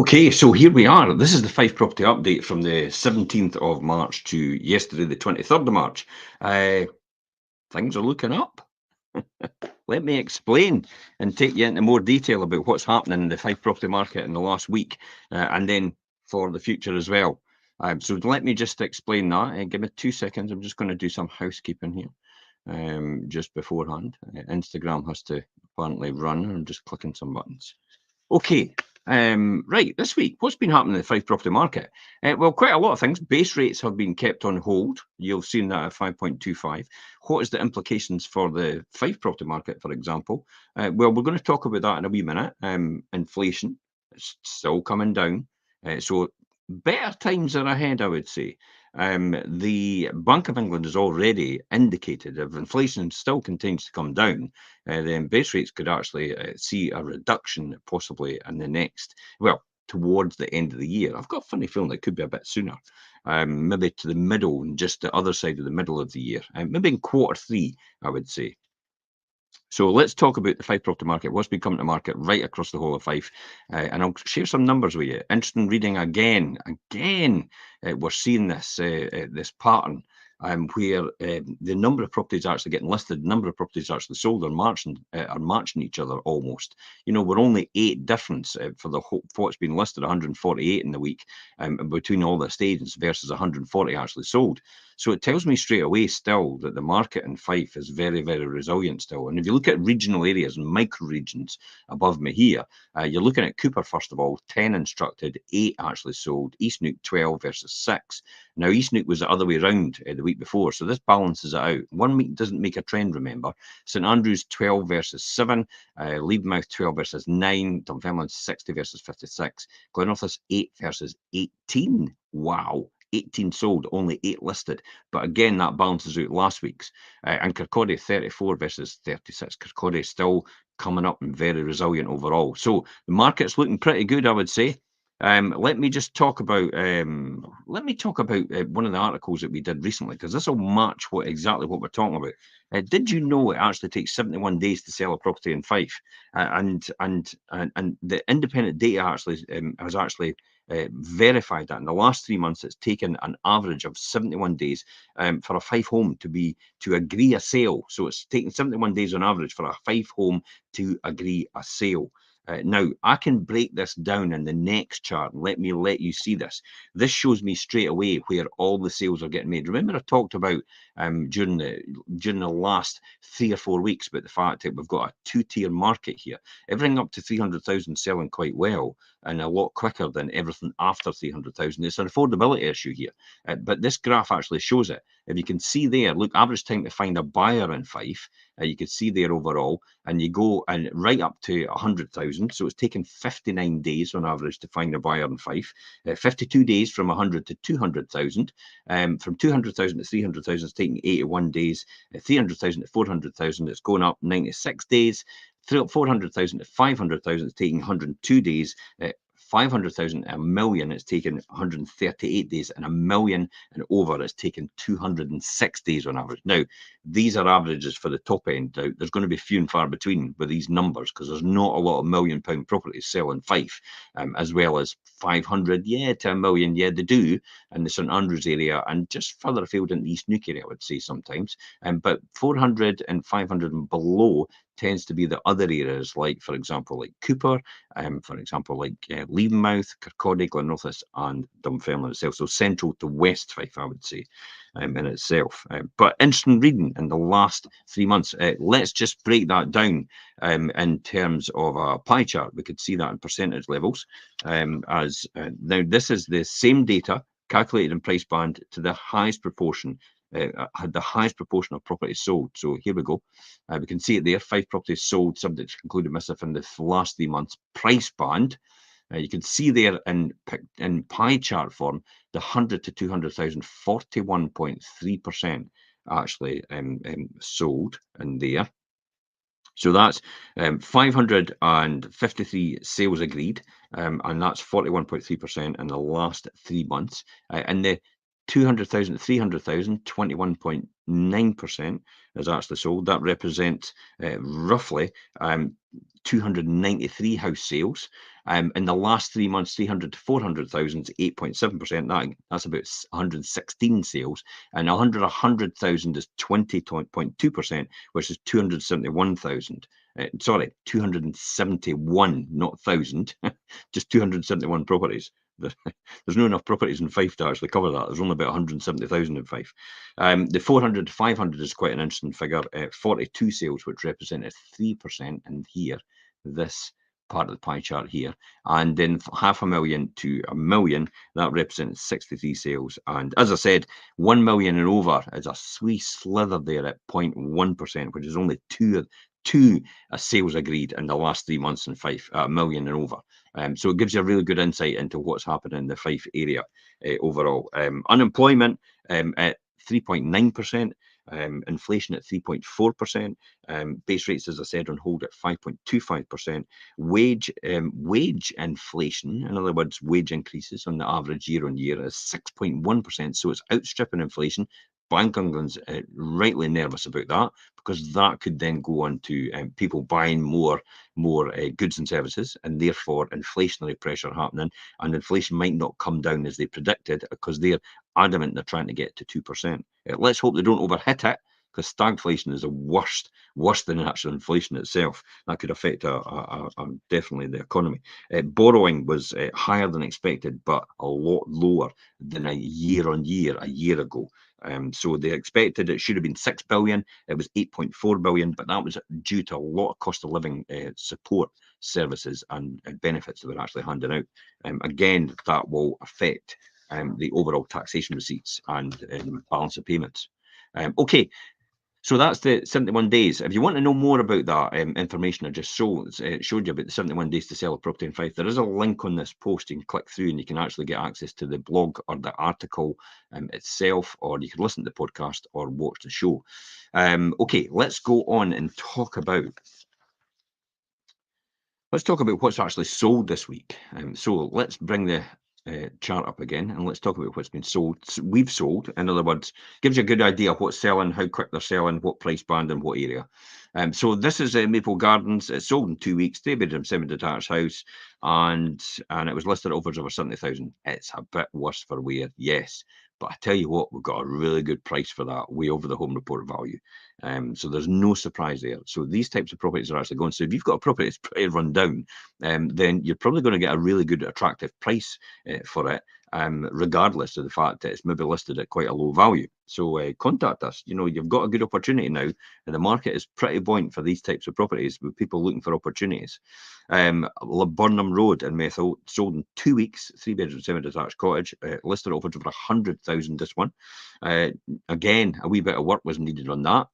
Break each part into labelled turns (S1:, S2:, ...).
S1: Okay, so here we are. This is the Fife Property update from the 17th of March to yesterday, the 23rd of March. Uh, Things are looking up. Let me explain and take you into more detail about what's happening in the Fife property market in the last week and then for the future as well. So let me just explain that. Give me 2 seconds. I'm just going to do some housekeeping here just beforehand. Instagram has to apparently run. I'm just clicking some buttons. Okay. Right, this week, what's been happening in the Fife property market? Well, quite a lot of things. Base rates have been kept on hold. You've seen that at 5.25. What is the implications for the Fife property market, for example? Well, we're going to talk about that in a wee minute. Inflation is still coming down. So better times are ahead, I would say. The Bank of England has already indicated if inflation still continues to come down, then base rates could actually see a reduction possibly in the next, well, towards the end of the year. I've got a funny feeling it could be a bit sooner, maybe to the middle and just the other side of the middle of the year, maybe in quarter 3, I would say. So let's talk about the Fife property market. What's been coming to market right across the whole of Fife, and I'll share some numbers with you. Interesting reading again. We're seeing this pattern where the number of properties actually getting listed, the number of properties actually sold are matching each other almost. You know, we're only 8 difference for the whole, what's been listed, 148 in the week between all the agents versus 140 actually sold. So it tells me straight away still that the market in Fife is very, very resilient still. And if you look at regional areas and micro regions above me here, you're looking at Cooper, first of all, 10 instructed, 8 actually sold, East Neuk 12 versus 6. Now, East Neuk was the other way around the week before, so this balances it out. 1 week doesn't make a trend, remember. St Andrews 12 versus 7, Leedmouth 12 versus 9, Dunfermline 60 versus 56, Glenorchy 8 versus 18. Wow. 18 sold, only 8 listed. But again, that balances out last week's. And Kirkcaldy 34 versus 36. Kirkcaldy still coming up and very resilient overall. So the market's looking pretty good, I would say. Let me just talk about one of the articles that we did recently, because this will match exactly what we're talking about. Did you know it actually takes 71 days to sell a property in Fife? And the independent data actually has actually verified that in the last 3 months, it's taken an average of 71 days for a Fife home to agree a sale. So it's taken 71 days on average for a Fife home to agree a sale. Now, I can break this down in the next chart. Let you see this. This shows me straight away where all the sales are getting made. Remember, I talked about during the last 3 or 4 weeks about the fact that we've got a 2-tier market here. Everything up to 300,000 selling quite well and a lot quicker than everything after 300,000. It's an affordability issue here, but this graph actually shows it. If you can see there, look, average time to find a buyer in Fife, you can see there overall, and you go and right up to 100,000. So it's taken 59 days on average to find a buyer in Fife, 52 days from 100 to 200,000. From 200,000 to 300,000, it's taking 81 days. 300,000 to 400,000, it's going up 96 days. 400,000 to 500,000, it's taking 102 days. 500,000 a million, it's taken 138 days, and a million and over, it's taken 206 days on average. Now, these are averages for the top end. Now, there's going to be few and far between with these numbers because there's not a lot of £1 million properties selling Fife, as well as 500, to a million, they do in the St Andrews area and just further afield in the East Neuk area, I would say sometimes. But 400 and 500 and below tends to be the other areas, like, for example, like Cooper, for example, like Leavenmouth, Kirkcaldy, Glenorchy, and Dunfermline itself. So central to West Fife, I would say, in itself. But interesting reading in the last 3 months. Let's just break that down in terms of a pie chart. We could see that in percentage levels. Now, this is the same data calculated in price band to the highest proportion. Had the highest proportion of properties sold. So here we go. We can see it there. 5 properties sold, subject to concluded missive in the last 3 months. Price band. You can see there in pie chart form, the 100 to 200,000, 41.3% actually sold in there. So that's 553 sales agreed, and that's 41.3% in the last 3 months. And the 200,000 to 300,000, 21.9% is actually sold. That represents roughly 293 house sales. In the last 3 months, 300 to 400,000 is 8.7%. That's about 116 sales. And 100,000 is 20.2%, which is 271,000. Sorry, 271, not 1,000, just 271 properties. There's not enough properties in Fife to actually cover that. There's only about 170,000 in Fife. The 400 to 500 is quite an interesting figure. 42 sales, which represented 3%. And here, this part of the pie chart here. And then 500,000 to 1 million, that represents 63 sales. And as I said, 1 million and over is a wee slither there at 0.1%, which is only two sales agreed in the last 3 months in Fife, at 1 million and over. So it gives you a really good insight into what's happening in the Fife area overall. Unemployment at 3.9%, inflation at 3.4%, base rates, as I said, on hold at 5.25%, wage inflation, in other words, wage increases on the average year on year is 6.1%, so it's outstripping inflation. Bank of England's rightly nervous about that, because that could then go on to people buying more goods and services, and therefore inflationary pressure happening, and inflation might not come down as they predicted, because they're adamant they're trying to get to 2%. Let's hope they don't overhit it, because stagflation is worse than actual inflation itself. That could affect definitely the economy. Borrowing was higher than expected, but a lot lower than a year ago. So they expected it should have been 6 billion. It was 8.4 billion, but that was due to a lot of cost of living support services and benefits that were actually handed out. Again, that will affect the overall taxation receipts and balance of payments. Okay, so that's the 71 days. If you want to know more about that information I just showed you about the 71 days to sell a property in Fife, there is a link on this post. You can click through and you can actually get access to the blog or the article itself, or you can listen to the podcast or watch the show. Okay, let's go on and talk about what's actually sold this week. So let's bring the chart up again, and let's talk about what's been sold. We've sold, in other words, gives you a good idea of what's selling, how quick they're selling, what price band and what area. So this is Maple Gardens. It's sold in 2 weeks, 3-bedroom, semi-detached house, and it was listed at offers over 70,000. It's a bit worse for wear, yes. But I tell you what, we've got a really good price for that, way over the home report value. So there's no surprise there. So these types of properties are actually going. So if you've got a property that's pretty run down, then you're probably going to get a really good, attractive price for it, regardless of the fact that it's maybe listed at quite a low value. So contact us. You know, you've got a good opportunity now, and the market is pretty buoyant for these types of properties with people looking for opportunities. Burnham Road in Methil, sold in 2 weeks, 3-bedroom, semi-detached cottage, listed offers over 100,000. This one, again, a wee bit of work was needed on that.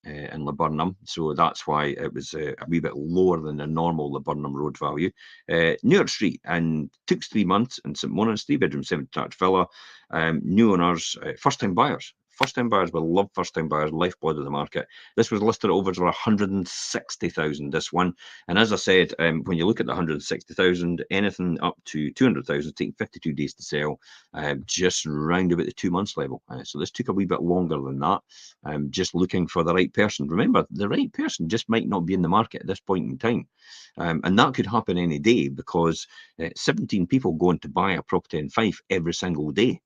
S1: In Laburnum, so that's why it was a wee bit lower than the normal Laburnum Road value. New York Street, and took 3 months in St Monans, 3-bedroom, semi-detached villa, new owners, first-time buyers. First-time buyers will love first-time buyers, lifeblood of the market. This was listed at over 160,000, this one. And as I said, when you look at the 160,000, anything up to 200,000, taking 52 days to sell, just round about the 2 months level. So this took a wee bit longer than that. Just looking for the right person. Remember, the right person just might not be in the market at this point in time. And that could happen any day, because 17 people going to buy a property in Fife every single day.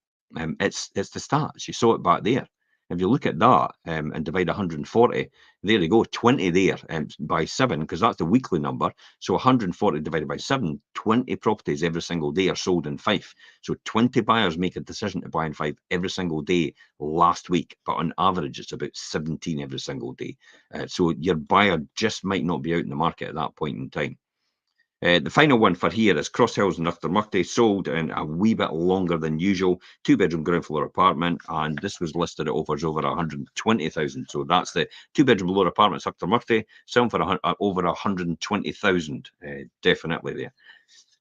S1: It's the stats. You saw it back there. If you look at that and divide 140, there you go, 20 there by 7, because that's the weekly number. So 140 divided by 7, 20 properties every single day are sold in Fife. So 20 buyers make a decision to buy in Fife every single day last week, but on average it's about 17 every single day. So your buyer just might not be out in the market at that point in time. The final one for here is Cross Hills in Murty, sold in a wee bit longer than usual, 2-bedroom ground floor apartment, and this was listed at offers over 120,000. So that's the 2-bedroom lower apartment, Murty, selling for over 120,000, definitely there.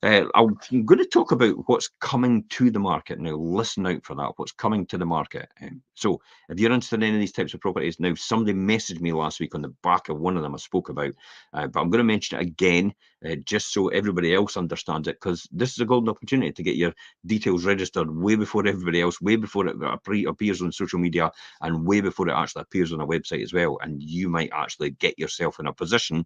S1: I'm going to talk about what's coming to the market now. Listen out for that. What's coming to the market. So, if you're interested in any of these types of properties, now somebody messaged me last week on the back of one of them I spoke about, but I'm going to mention it again, just so everybody else understands it, because this is a golden opportunity to get your details registered way before everybody else, way before it appears on social media, and way before it actually appears on a website as well. And you might actually get yourself in a position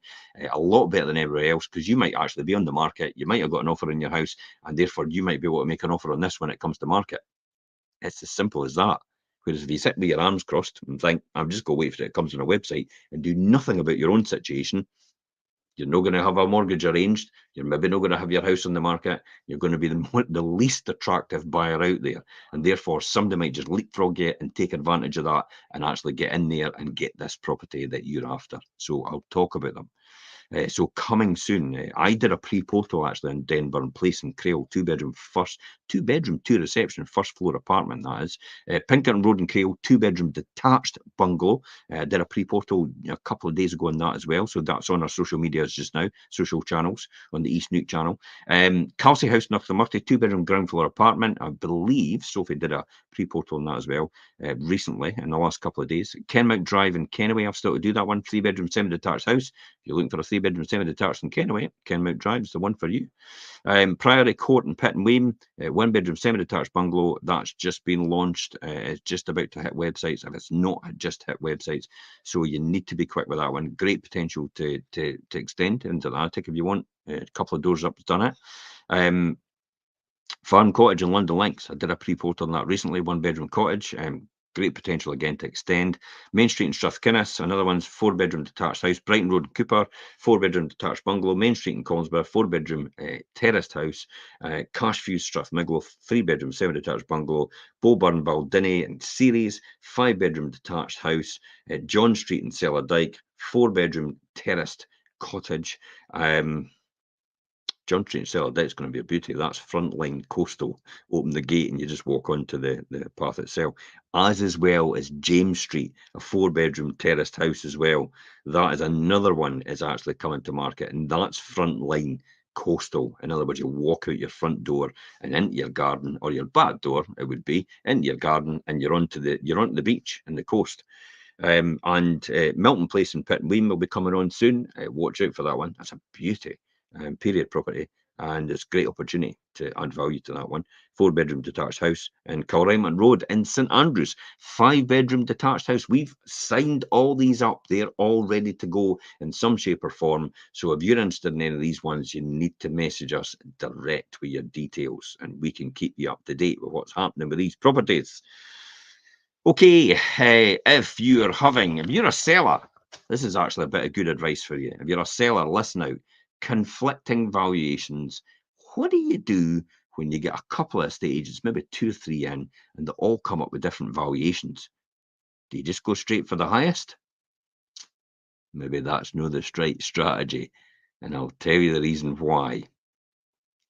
S1: a lot better than everybody else, because you might actually be on the market. You might have got an offer in your house, and therefore you might be able to make an offer on this when it comes to market. It's as simple as that. Whereas if you sit with your arms crossed and think, I'm just going to wait for it comes on a website, and do nothing about your own situation, you're not going to have a mortgage arranged. You're maybe not going to have your house on the market. You're going to be the least attractive buyer out there. And therefore, somebody might just leapfrog you and take advantage of that and actually get in there and get this property that you're after. So I'll talk about them. So coming soon, I did a pre-portal actually in Denburn Place in Crail, two bedroom, two reception, first floor apartment that is. Pinkerton Road in Crail, two bedroom detached bungalow. Did a pre-portal a couple of days ago on that as well. So that's on our social medias just now, social channels on the East Nuke channel. Kelsey House, Knockthemurty, two bedroom ground floor apartment. I believe Sophie did a pre-portal on that as well recently in the last couple of days. Kenmount Drive in Kennaway, I've still to do that one, three bedroom semi-detached house. If you're looking for a three-bedroom semi-detached in Kennaway, Kenmount Drive is the one for you. Priory Court in Pitt and Weem, one-bedroom semi-detached bungalow. That's just been launched. It's just about to hit websites. If it's not just hit websites, so you need to be quick with that one. Great potential to extend into the attic if you want. A couple of doors up has done it. Farm Cottage in London Links. I did a pre-port on that recently, one-bedroom cottage. Great potential again to extend. Main Street in Strathkinnis, another one's four-bedroom detached house. Brighton Road in Cooper, four-bedroom detached bungalow. Main Street in Collinsburgh, four-bedroom terraced house. Cashview, Strathmiglo, three-bedroom semi-detached bungalow. Bowburn, Baldinny and Ceres, five-bedroom detached house. John Street in Cellardyke, four-bedroom terraced cottage. John Street and Cellar, that's going to be a beauty. That's frontline coastal. Open the gate and you just walk onto the path itself. As well as James Street, a four-bedroom terraced house as well. That is another one is actually coming to market, and that's frontline coastal. In other words, you walk out your front door and into your garden, or your back door, it would be, into your garden, and you're onto the beach and the coast. Milton Place in Pitt and Weem will be coming on soon. Watch out for that one. That's a beauty. Period property, and it's a great opportunity to add value to that one. Four-bedroom detached house in Kilreiman Road in St Andrews. Five-bedroom detached house. We've signed all these up. They're all ready to go in some shape or form. So if you're interested in any of these ones, you need to message us direct with your details, and we can keep you up to date with what's happening with these properties. Okay, if you're a seller, this is actually a bit of good advice for you. If you're a seller, listen out. Conflicting valuations. What do you do when you get a couple of estate agents, maybe two or three in, and they all come up with different valuations? Do you just go straight for the highest? Maybe that's not the right strategy, and I'll tell you the reason why.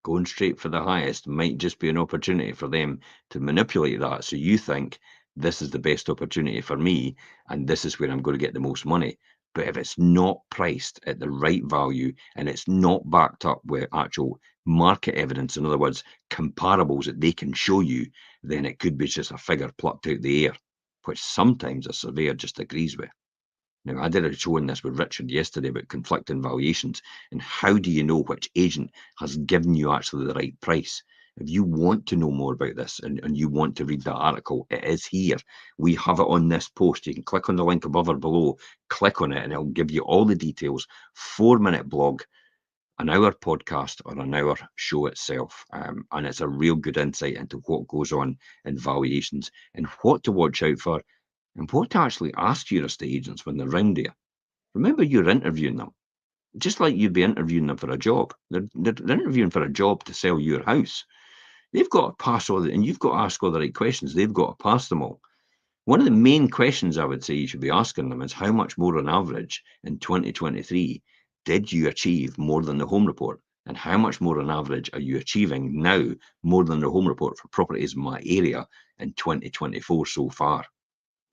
S1: Going straight for the highest might just be an opportunity for them to manipulate that. So you think this is the best opportunity for me, and this is where I'm going to get the most money. But if it's not priced at the right value and it's not backed up with actual market evidence, in other words, comparables that they can show you, then it could be just a figure plucked out the air, which sometimes a surveyor just agrees with. Now, I did a show on this with Richard yesterday about conflicting valuations and how do you know which agent has given you actually the right price? If you want to know more about this and you want to read that article, it is here. We have it on this post. You can click on the link above or below, click on it, and it'll give you all the details. 4-minute blog, an hour podcast, or an hour show itself. And it's a real good insight into what goes on in valuations and what to watch out for and what to actually ask your estate agents when they're round here. Remember, you're interviewing them, just like you'd be interviewing them for a job. They're interviewing for a job to sell your house. They've got to pass all the, and you've got to ask all the right questions. They've got to pass them all. One of the main questions I would say you should be asking them is how much more on average in 2023 did you achieve more than the home report? And how much more on average are you achieving now more than the home report for properties in my area in 2024 so far?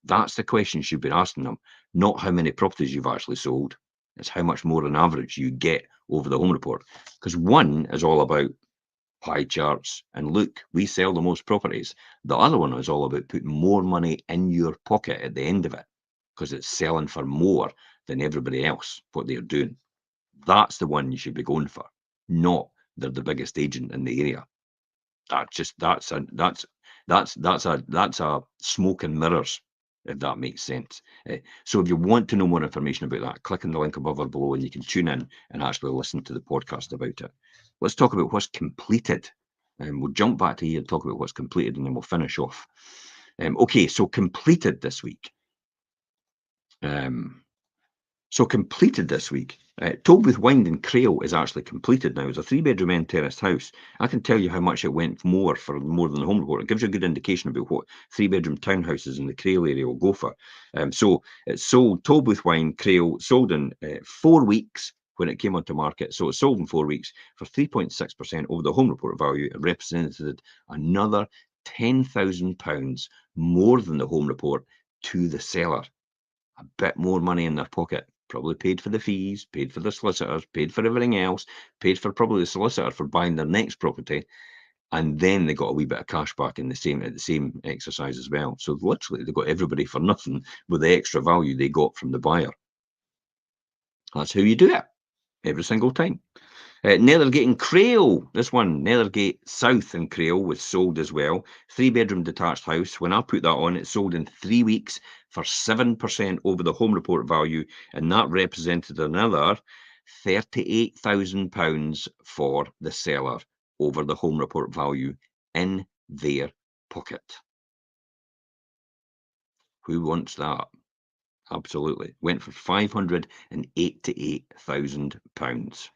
S1: That's the question you should be asking them, not how many properties you've actually sold. It's how much more on average you get over the home report, because one is all about pie charts and look, we sell the most properties. The other one is all about putting more money in your pocket at the end of it, because it's selling for more than everybody else, what they're doing. That's the one you should be going for, not they're the biggest agent in the area. That's a smoke and mirrors, if that makes sense. So if you want to know more information about that, click on the link above or below and you can tune in and actually listen to the podcast about it. Let's talk about what's completed. And we'll jump back to here and talk about what's completed and then we'll finish off. Okay, so completed this week. Completed this week. Tolbooth Wynd in Crail is actually completed now. It's a 3-bedroom end terraced house. I can tell you how much it went for more than the home report. It gives you a good indication about what 3-bedroom townhouses in the Crail area will go for. So it's sold, Tolbooth Wynd, Crail, sold in 4 weeks when it came onto market. So it sold in 4 weeks for 3.6% over the home report value. It represented another £10,000 more than the home report to the seller. A bit more money in their pocket. Probably paid for the fees, paid for the solicitors, paid for everything else, paid for probably the solicitor for buying their next property, and then they got a wee bit of cash back in the same exercise as well. So literally, they got everybody for nothing with the extra value they got from the buyer. That's how you do it every single time. Nethergate in Crail, this one, Nethergate South in Crail was sold as well. 3-bedroom detached house. When I put that on, it sold in 3 weeks for 7% over the home report value, and that represented another £38,000 for the seller over the home report value in their pocket. Who wants that? Absolutely. Went for £588,000.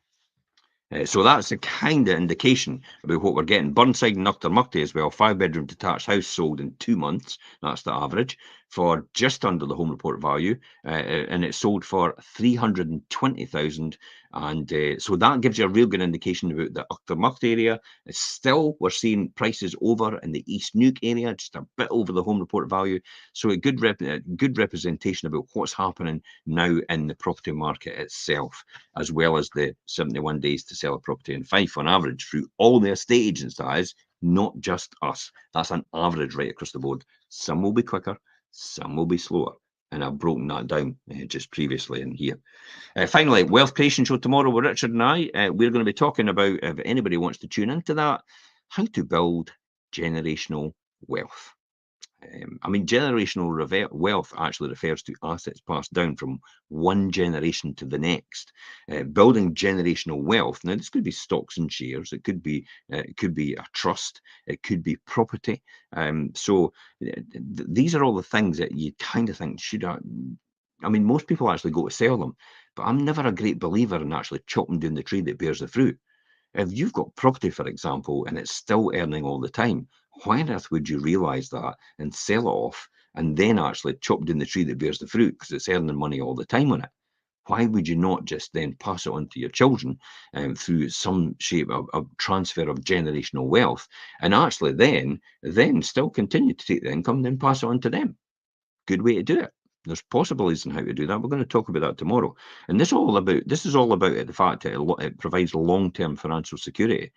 S1: So that's a kind of indication about what we're getting. Burnside and Uchtermuchty as well, 5-bedroom detached house sold in 2 months. That's the average for just under the home report value, and it sold for 320,000. And so that gives you a real good indication about the Uchtermuchty area. It's still, we're seeing prices over in the East Nuke area, just a bit over the home report value. So a good representation about what's happening now in the property market itself, as well as the 71 days to sell a property in Fife on average through all the estate agents, that is, not just us. That's an average right across the board. Some will be quicker, some will be slower. And I've broken that down just previously in here. Finally, Wealth Creation Show tomorrow with Richard and I. We're going to be talking about, if anybody wants to tune into that, how to build generational wealth. Generational wealth actually refers to assets passed down from one generation to the next. Building generational wealth. Now, this could be stocks and shares. It could be a trust. It could be property. These are all the things that you kind of think should. Most people actually go to sell them, but I'm never a great believer in actually chopping down the tree that bears the fruit. If you've got property, for example, and it's still earning all the time, why on earth would you realise that and sell it off and then actually chop down the tree that bears the fruit because it's earning money all the time on it? Why would you not just then pass it on to your children through some shape of transfer of generational wealth, and actually then still continue to take the income and then pass it on to them? Good way to do it. There's possibilities on how to do that. We're going to talk about that tomorrow. And this is all about the fact that it provides long-term financial security.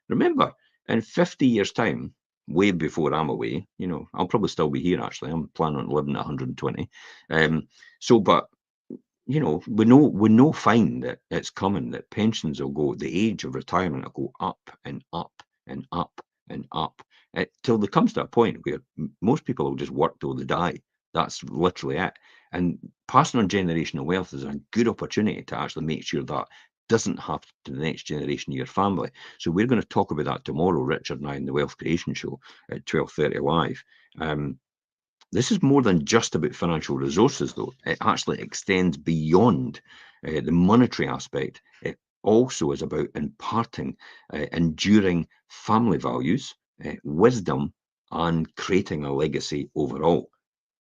S1: Remember, in 50 years' time, way before I'm away, I'll probably still be here actually. I'm planning on living at 120. But we know fine that it's coming, that pensions will go, the age of retirement will go up and up and up and up till there comes to a point where most people will just work till they die. That's literally it. And passing on generational wealth is a good opportunity to actually make sure that doesn't happen to the next generation of your family. So we're going to talk about that tomorrow, Richard and I, in the Wealth Creation Show at 12:30 live. This is more than just about financial resources, though. It actually extends beyond the monetary aspect. It also is about imparting enduring family values, wisdom, and creating a legacy overall.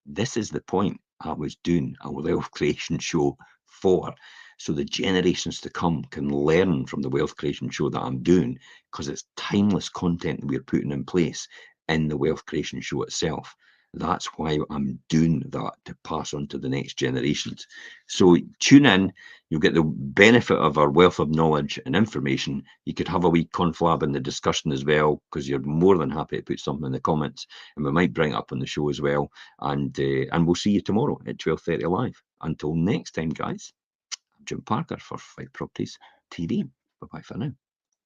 S1: This is the point I was doing a wealth creation show for. So the generations to come can learn from the wealth creation show that I'm doing, because it's timeless content that we're putting in place in the wealth creation show itself. That's why I'm doing that, to pass on to the next generations. So tune in. You'll get the benefit of our wealth of knowledge and information. You could have a wee conflab in the discussion as well, because you're more than happy to put something in the comments, and we might bring it up on the show as well. And we'll see you tomorrow at 12:30 live. Until next time, guys. I'm Jim Parker for Fife Properties TV. Bye bye for now.